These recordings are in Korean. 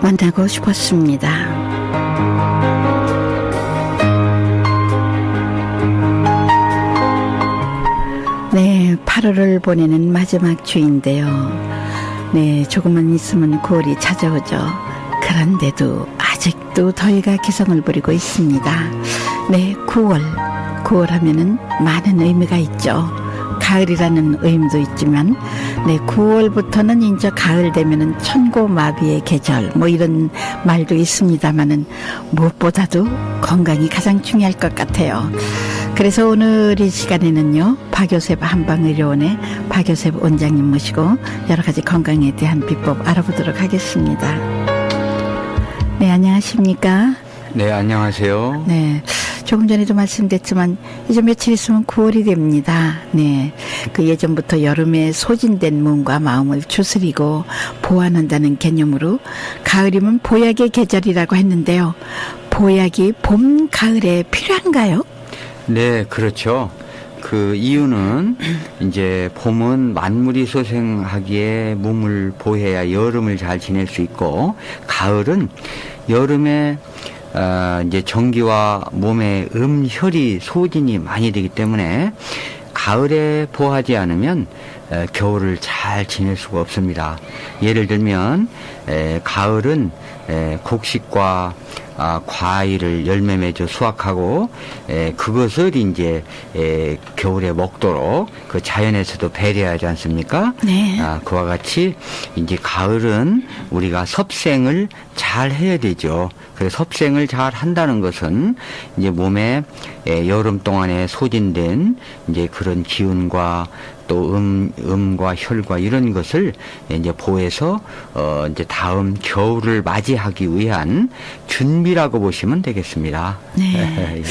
만나고 싶었습니다. 네, 8월을 보내는 마지막 주인데요. 네, 조금만 있으면 9월이 찾아오죠. 그런데도 아직도 더위가 기승을 부리고 있습니다. 네, 9월 하면은 많은 의미가 있죠. 가을이라는 의미도 있지만, 네, 9월부터는 이제 가을 되면은 천고마비의 계절, 뭐 이런 말도 있습니다만은 무엇보다도 건강이 가장 중요할 것 같아요. 그래서 오늘 이 시간에는요, 박요셉 한방의료원의 박요셉 원장님 모시고 여러 가지 건강에 대한 비법 알아보도록 하겠습니다. 네, 안녕하십니까? 네, 안녕하세요. 네. 조금 전에도 말씀드렸지만 이제 며칠 있으면 9월이 됩니다. 네, 그 예전부터 여름에 소진된 몸과 마음을 추스리고 보완한다는 개념으로 가을이면 보약의 계절이라고 했는데요. 보약이 봄, 가을에 필요한가요? 네, 그렇죠. 그 이유는 이제 봄은 만물이 소생하기에 몸을 보해야 여름을 잘 지낼 수 있고, 가을은 여름에 이제 전기와 몸의 혈이 소진이 많이 되기 때문에 가을에 보하지 않으면 겨울을 잘 지낼 수가 없습니다. 예를 들면 가을은 곡식과 과일을 열매 맺어 수확하고 그것을 이제 겨울에 먹도록 그 자연에서도 배려하지 않습니까? 네. 그와 같이 이제 가을은 우리가 섭생을 잘 해야 되죠. 그래서 섭생을 잘 한다는 것은 이제 몸에 여름 동안에 소진된 이제 그런 기운과 또 음과 혈과 이런 것을 이제 보해서 이제 다음 겨울을 맞이하기 위한 준비라고 보시면 되겠습니다. 네.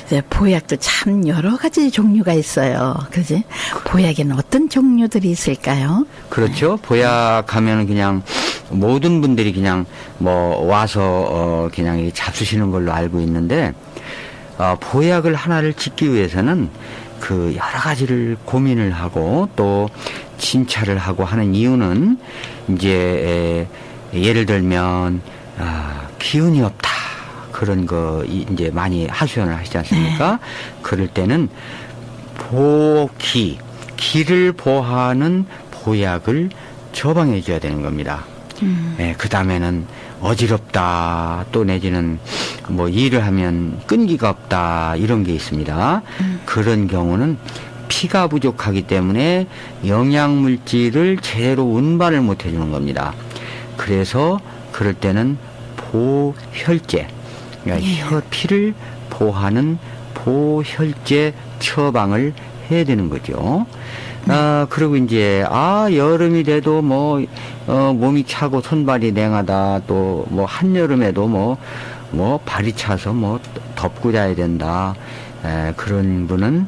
네, 보약도 참 여러 가지 종류가 있어요. 그지? 보약에는 어떤 종류들이 있을까요? 그렇죠. 보약하면 그냥 모든 분들이 그냥 뭐 와서 그냥 잡수시는 걸로 알고 있는데, 보약을 하나를 짓기 위해서는 그 여러 가지를 고민을 하고 또 진찰을 하고 하는 이유는 이제 예를 들면 기운이 없다 그런 거 이제 많이 하소연을 하시지 않습니까? 네. 그럴 때는 기를 보하는 보약을 처방해 줘야 되는 겁니다. 네, 그 다음에는 어지럽다 또 내지는 뭐 일을 하면 끈기가 없다 이런 게 있습니다. 그런 경우는 피가 부족하기 때문에 영양물질을 제대로 운반을 못 해주는 겁니다. 그래서 그럴 때는 보혈제, 그러니까 피를 보하는 보혈제 처방을 해야 되는 거죠. 그리고 이제, 여름이 돼도 몸이 차고 손발이 냉하다, 또 한여름에도 발이 차서 덮고 자야 된다. 그런 분은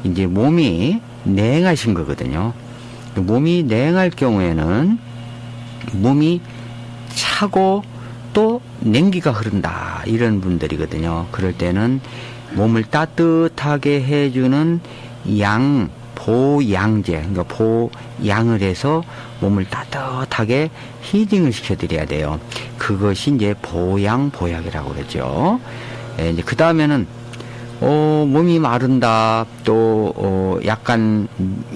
이제 몸이 냉하신 거거든요. 몸이 냉할 경우에는 몸이 차고 또 냉기가 흐른다. 이런 분들이거든요. 그럴 때는 몸을 따뜻하게 해주는 보양제, 그러니까 보양을 해서 몸을 따뜻하게 히딩을 시켜드려야 돼요. 그것이 이제 보약이라고 그러죠. 이제 그 다음에는 몸이 마른다, 또 약간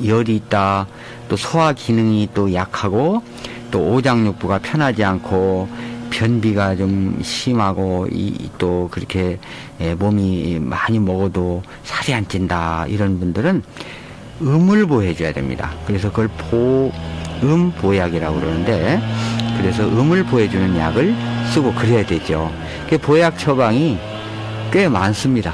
열이 있다, 또 소화 기능이 또 약하고, 또 오장육부가 편하지 않고 변비가 좀 심하고 또 그렇게 몸이 많이 먹어도 살이 안 찐다 이런 분들은 음을 보해줘야 됩니다. 그래서 그걸 보약이라고 그러는데, 그래서 음을 보해주는 약을 쓰고 그래야 되죠. 그 보약 처방이 꽤 많습니다.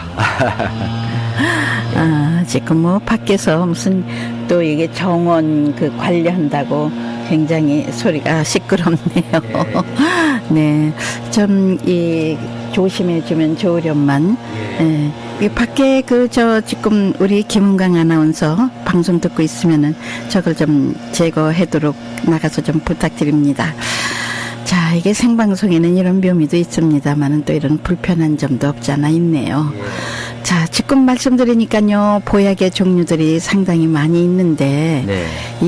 지금 밖에서 무슨 또 이게 정원 관리한다고 굉장히 소리가 시끄럽네요. 네, 좀 조심해주면 좋으련만. 네. 이 밖에 지금 우리 김은강 아나운서 방송 듣고 있으면은 저걸 좀 제거하도록 나가서 좀 부탁드립니다. 자, 이게 생방송에는 이런 묘미도 있습니다만은 또 이런 불편한 점도 없지 않아 있네요. 자, 지금 말씀드리니까요, 보약의 종류들이 상당히 많이 있는데, 네.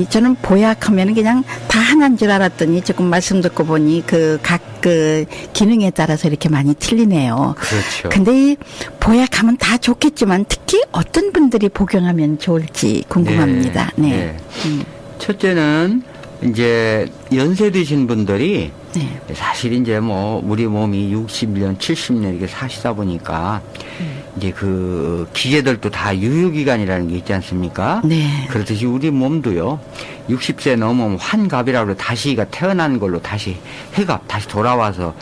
저는 보약하면 그냥 다 하나인 줄 알았더니 조금 말씀 듣고 보니 각 기능에 따라서 이렇게 많이 틀리네요. 그렇죠. 근데 이 보약하면 다 좋겠지만 특히 어떤 분들이 복용하면 좋을지 궁금합니다. 네. 첫째는 이제 연세 드신 분들이 네. 사실 이제 뭐 우리 몸이 60년, 70년 이렇게 사시다 보니까 이제 그 기계들도 다 유효기간이라는 게 있지 않습니까? 네. 그렇듯이 우리 몸도요. 60세 넘으면 환갑이라고 다시가 태어난 걸로 다시 해갑 다시 돌아와서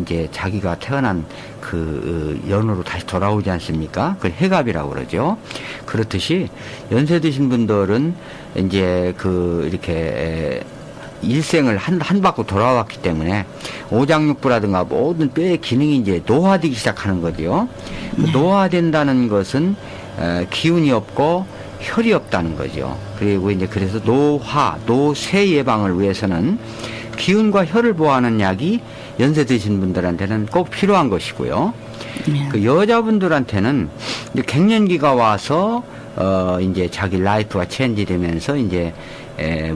이제 자기가 태어난 그 연으로 다시 돌아오지 않습니까? 그걸 해갑이라고 그러죠. 그렇듯이 연세 드신 분들은 이제 그 이렇게 일생을 한 바퀴 돌아왔기 때문에 오장육부라든가 모든 뼈의 기능이 이제 노화되기 시작하는 거죠. 네. 노화된다는 것은 기운이 없고 혈이 없다는 거죠. 그리고 이제 그래서 노쇠 예방을 위해서는 기운과 혈을 보호하는 약이 연세 드신 분들한테는 꼭 필요한 것이고요. 네. 그 여자분들한테는 이제 갱년기가 와서 이제 자기 라이프가 체인지되면서 이제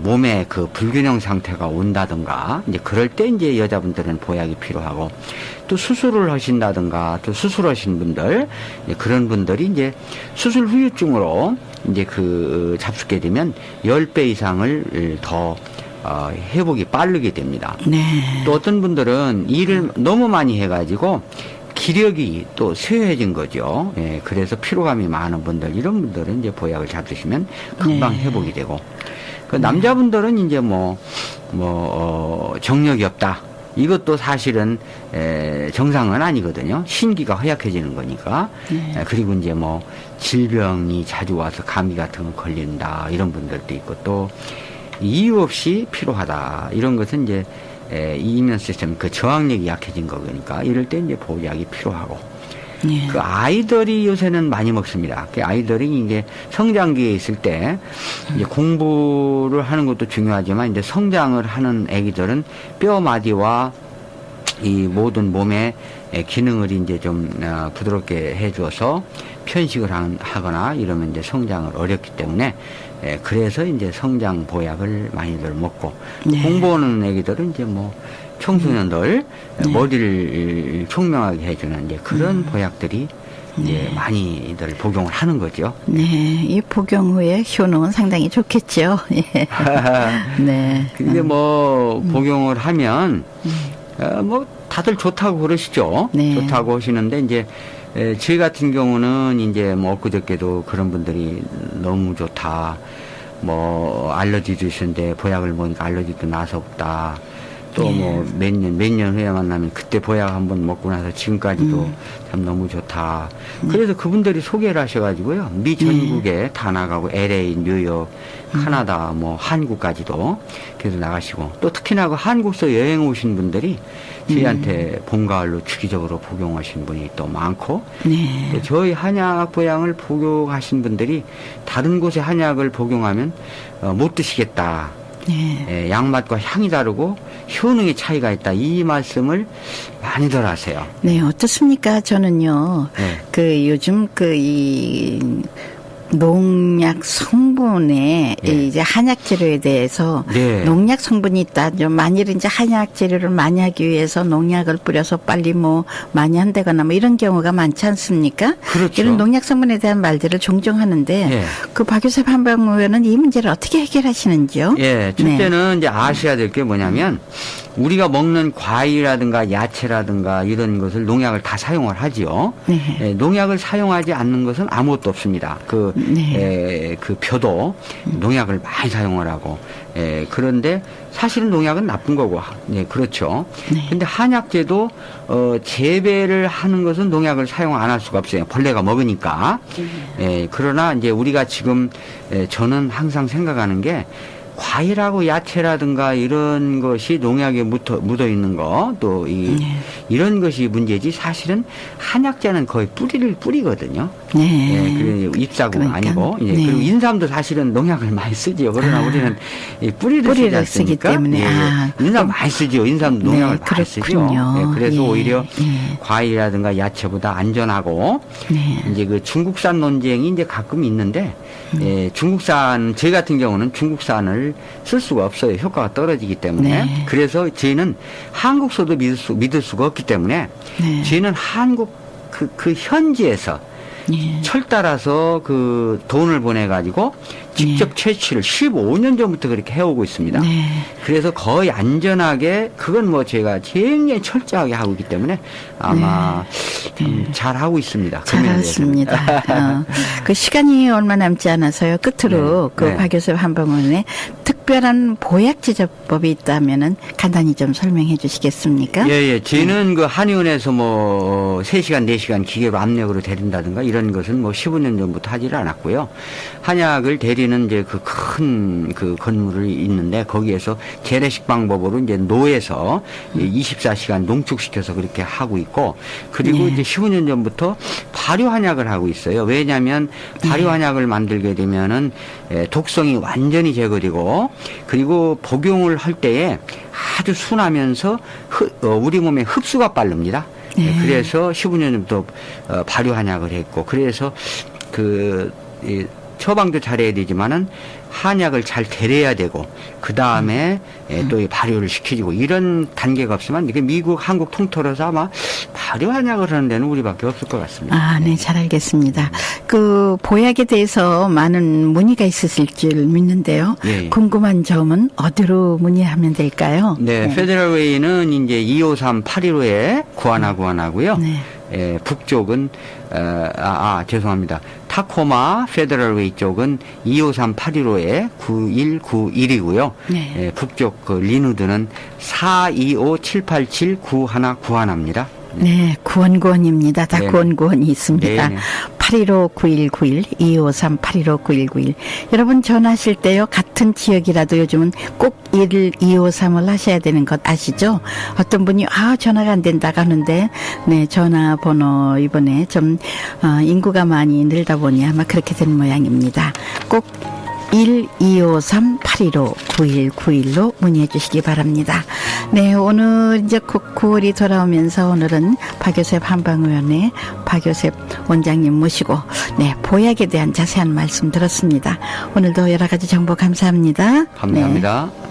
몸에 그 불균형 상태가 온다든가 이제 그럴 때 이제 여자분들은 보약이 필요하고 또 수술을 하신다든가 또 수술하신 분들 그런 분들이 이제 수술 후유증으로 이제 그 잡수게 되면 10배 이상을 더 회복이 빠르게 됩니다. 네. 또 어떤 분들은 일을 너무 많이 해가지고 기력이 또 쇠해진 거죠. 예, 그래서 피로감이 많은 분들, 이런 분들은 이제 보약을 잡수시면 금방 네. 회복이 되고, 그 남자분들은 이제 정력이 없다. 이것도 사실은 정상은 아니거든요. 신기가 허약해지는 거니까. 네. 그리고 이제 질병이 자주 와서 감기 같은 거 걸린다. 이런 분들도 있고, 또 이유 없이 피로하다. 이런 것은 이제 이 이면 시스템 그 저항력이 약해진 거니까 이럴 때 이제 보약이 필요하고. 네. 그 아이들이 요새는 많이 먹습니다. 그 아이들이 이제 성장기에 있을 때 이제 공부를 하는 것도 중요하지만 이제 성장을 하는 아기들은 뼈 마디와 이 모든 몸의 기능을 이제 좀 부드럽게 해줘서 편식을 하거나 이러면 이제 성장을 어렵기 때문에 그래서 이제 성장 보약을 많이들 먹고 네. 공부하는 애기들은 이제 청소년들 네. 머리를 총명하게 해주는 이제 그런 보약들이 이제 많이들 복용을 하는 거죠. 네, 이 복용 후에 효능은 상당히 좋겠죠. 예. 네. 근데 복용을 하면 다들 좋다고 그러시죠. 네. 좋다고 하시는데 이제 저희 같은 경우는 이제 엊그저께도 그런 분들이 너무 좋다. 알러지도 있었는데 보약을 먹으니까 알러지도 나서 없다. 또 몇 년 후에 만나면 그때 보약 한번 먹고 나서 지금까지도 참 너무 좋다. 그래서 그분들이 소개를 하셔가지고요. 미 전국에 다 나가고 LA, 뉴욕, 카나다, 한국까지도 그래서 나가시고 또 특히나 그 한국서 여행 오신 분들이 저희한테 봄, 가을로 주기적으로 복용하신 분이 또 많고 네. 또 저희 한약 보양을 복용하신 분들이 다른 곳의 한약을 복용하면 못 드시겠다. 네. 양맛과 향이 다르고 효능의 차이가 있다. 이 말씀을 많이들 하세요. 네, 어떻습니까? 저는요, 네. 요즘 이 농약 성분에 이제 한약 재료에 대해서 농약 성분이 있다. 좀 만일 이제 한약 재료를 많이 하기 위해서 농약을 뿌려서 빨리 많이 한다거나 이런 경우가 많지 않습니까? 그렇죠. 이런 농약 성분에 대한 말들을 종종 하는데 그 박유섭 한방의원은 이 문제를 어떻게 해결하시는지요? 예, 첫째는 이제 아셔야 될 게 뭐냐면 우리가 먹는 과일이라든가 야채라든가 이런 것을 농약을 다 사용을 하지요. 네. 농약을 사용하지 않는 것은 아무것도 없습니다. 그 벼도 농약을 많이 사용을 하고, 그런데 사실은 농약은 나쁜 거고, 그렇죠. 근데 한약재도, 재배를 하는 것은 농약을 사용 안 할 수가 없어요. 벌레가 먹으니까. 그러나 이제 우리가 지금, 저는 항상 생각하는 게, 과일하고 야채라든가 이런 것이 농약에 묻어 있는 거, 또 이런 것이 문제지, 사실은 한약재는 거의 뿌리를 뿌리거든요. 네. 그래 잎사구가 그러니까, 아니고. 네. 그리고 인삼도 사실은 농약을 많이 쓰지요. 그러나 우리는 이 뿌리를 쓰지 뿌리를 쓰기 않습니까? 때문에. 인삼 많이 쓰죠. 인삼도 농약을 네, 많이 쓰죠. 그렇군요. 그래서 예, 오히려 예. 과일이라든가 야채보다 안전하고, 네. 이제 그 중국산 논쟁이 이제 가끔 있는데, 중국산, 저희 같은 경우는 중국산을 쓸 수가 없어요. 효과가 떨어지기 때문에. 네. 그래서 저희는 한국서도 믿을 수가 없기 때문에, 네. 저희는 한국 그 현지에서 예. 철따라서 그 돈을 보내가지고 직접 채취를 15년 전부터 그렇게 해오고 있습니다. 네. 그래서 거의 안전하게, 그건 뭐 제가 굉장히 철저하게 하고 있기 때문에 아마 참 잘하고 있습니다. 잘하셨습니다. 그 시간이 얼마 남지 않아서요. 끝으로 네. 그 네. 박효섭 한방원의 특별한 보약 제조법이 있다면은 간단히 좀 설명해 주시겠습니까? 예. 저희는 그 한의원에서 뭐 3시간, 4시간 기계로 압력으로 데린다든가 이런 것은 뭐 15년 전부터 하지를 않았고요. 한약을 데리는 이제 그 큰 그 건물이 있는데, 거기에서 재래식 방법으로 이제 노에서 24시간 농축시켜서 그렇게 하고 있고, 그리고 이제 15년 전부터 발효한약을 하고 있어요. 왜냐하면 발효한약을 만들게 되면은 독성이 완전히 제거되고, 그리고 복용을 할 때에 아주 순하면서 우리 몸에 흡수가 빠릅니다. 네. 그래서 15년 전부터 발효한약을 했고, 그래서 처방도 잘해야 되지만은 한약을 잘 데려야 되고, 그 다음에 또 이 발효를 시키고, 이런 단계가 없으면 이게 미국, 한국 통틀어서 아마 발효한약을 하는 데는 우리밖에 없을 것 같습니다. 아, 네, 잘 알겠습니다. 그 보약에 대해서 많은 문의가 있으실 줄 믿는데요. 예. 궁금한 점은 어디로 문의하면 될까요? 네, 페더럴웨이는 이제 253-815에 구하나고요. 네. 북쪽은 죄송합니다. 타코마 페더럴웨이 쪽은 253-815에 9191이고요. 네. 북쪽 그 리누드는 425-787-9191입니다. 네, 구원구원입니다. 다 네네. 구원구원이 있습니다. 네네. 815-9191, 253-815-9191. 여러분 전화하실 때요, 같은 지역이라도 요즘은 꼭 1253을 하셔야 되는 것 아시죠? 어떤 분이, 전화가 안 된다고 하는데, 네, 전화번호 이번에 좀, 인구가 많이 늘다 보니 아마 그렇게 된 모양입니다. 꼭 1253-815-9191로 문의해 주시기 바랍니다. 네, 오늘 이제 9월이 돌아오면서 오늘은 박효섭 한방의원의 박효섭 원장님 모시고, 네, 보약에 대한 자세한 말씀 들었습니다. 오늘도 여러 가지 정보 감사합니다. 감사합니다. 네.